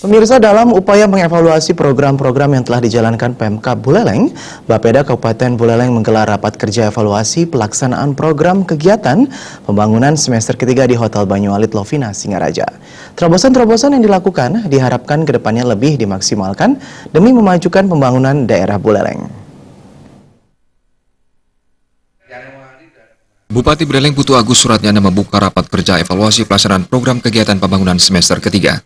Pemirsa, dalam upaya mengevaluasi program-program yang telah dijalankan Pemkab Buleleng, Bapeda Kabupaten Buleleng menggelar rapat kerja evaluasi pelaksanaan program kegiatan pembangunan semester ketiga di Hotel Banyualit Lovina, Singaraja. Terobosan-terobosan yang dilakukan diharapkan kedepannya lebih dimaksimalkan demi memajukan pembangunan daerah Buleleng. Bupati Buleleng Putu Agus Suratnyana membuka rapat kerja evaluasi pelaksanaan program kegiatan pembangunan semester ketiga.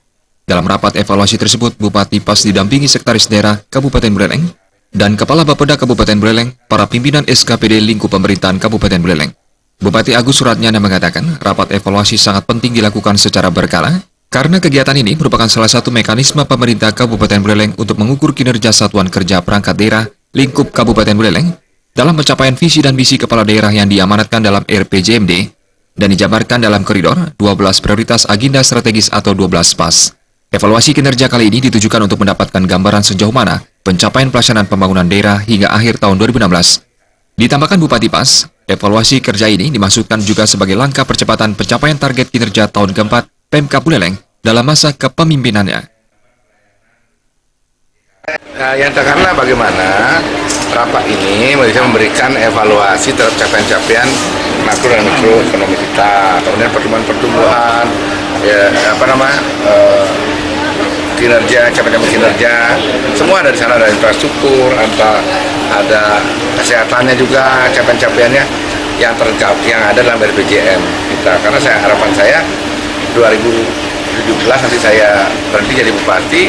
Dalam rapat evaluasi tersebut, Bupati Pas didampingi Sekretaris Daerah Kabupaten Buleleng dan Kepala Bapeda Kabupaten Buleleng, para pimpinan SKPD lingkup pemerintahan Kabupaten Buleleng. Bupati Agus Suratnyana mengatakan, rapat evaluasi sangat penting dilakukan secara berkala karena kegiatan ini merupakan salah satu mekanisme pemerintah Kabupaten Buleleng untuk mengukur kinerja satuan kerja perangkat daerah lingkup Kabupaten Buleleng dalam pencapaian visi dan misi kepala daerah yang diamanatkan dalam RPJMD dan dijabarkan dalam koridor 12 prioritas agenda strategis atau 12 PAS. Evaluasi kinerja kali ini ditujukan untuk mendapatkan gambaran sejauh mana pencapaian pelaksanaan pembangunan daerah hingga akhir tahun 2016. Ditambahkan Bupati Pas, evaluasi kerja ini dimaksudkan juga sebagai langkah percepatan pencapaian target kinerja tahun keempat Pemkab Buleleng dalam masa kepemimpinannya. Yang terkena bagaimana rapat ini bisa memberikan evaluasi terhadap capaian-capaian makro dan mikro ekonomi kita, kemudian pertumbuhan, kinerja, capaian kinerja, semua ada di sana, ada infrastruktur, ada kesehatannya juga, capaian-capaiannya yang ada dalam RPJM kita. Karena harapan saya 2017 nanti saya berhenti jadi bupati.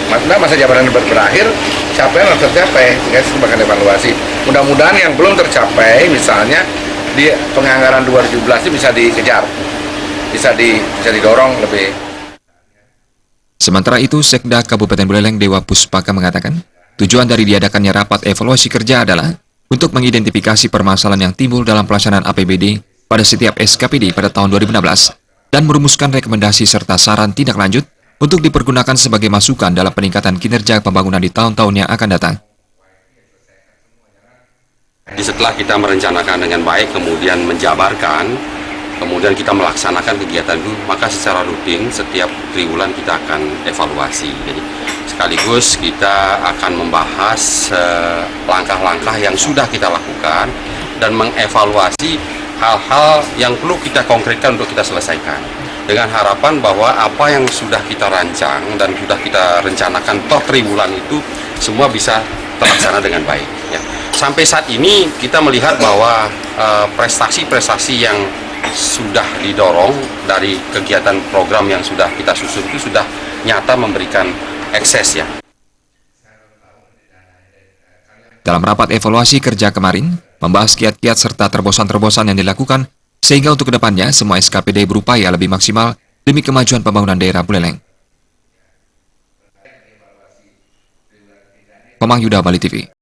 Masa jabatan berakhir, capaian harus tercapai, sehingga sebagai evaluasi. Mudah-mudahan yang belum tercapai, misalnya di penganggaran 2017 itu bisa dikejar, bisa didorong lebih. Sementara itu, Sekda Kabupaten Buleleng Dewa Puspaka mengatakan, tujuan dari diadakannya rapat evaluasi kerja adalah untuk mengidentifikasi permasalahan yang timbul dalam pelaksanaan APBD pada setiap SKPD pada tahun 2016 dan merumuskan rekomendasi serta saran tindak lanjut untuk dipergunakan sebagai masukan dalam peningkatan kinerja pembangunan di tahun-tahun yang akan datang. Setelah kita merencanakan dengan baik, kemudian menjabarkan, kemudian kita melaksanakan kegiatan itu, maka secara rutin setiap triwulan kita akan evaluasi. Jadi sekaligus kita akan membahas langkah-langkah yang sudah kita lakukan dan mengevaluasi hal-hal yang perlu kita konkretkan untuk kita selesaikan. Dengan harapan bahwa apa yang sudah kita rancang dan sudah kita rencanakan per triwulan itu semua bisa terlaksana dengan baik. Ya. Sampai saat ini kita melihat bahwa prestasi-prestasi yang sudah didorong dari kegiatan program yang sudah kita susun itu sudah nyata memberikan ekses ya. Dalam rapat evaluasi kerja kemarin, membahas kiat-kiat serta terobosan-terobosan yang dilakukan sehingga untuk kedepannya semua SKPD berupaya lebih maksimal demi kemajuan pembangunan daerah Buleleng. Komang Yuda, Bali TV.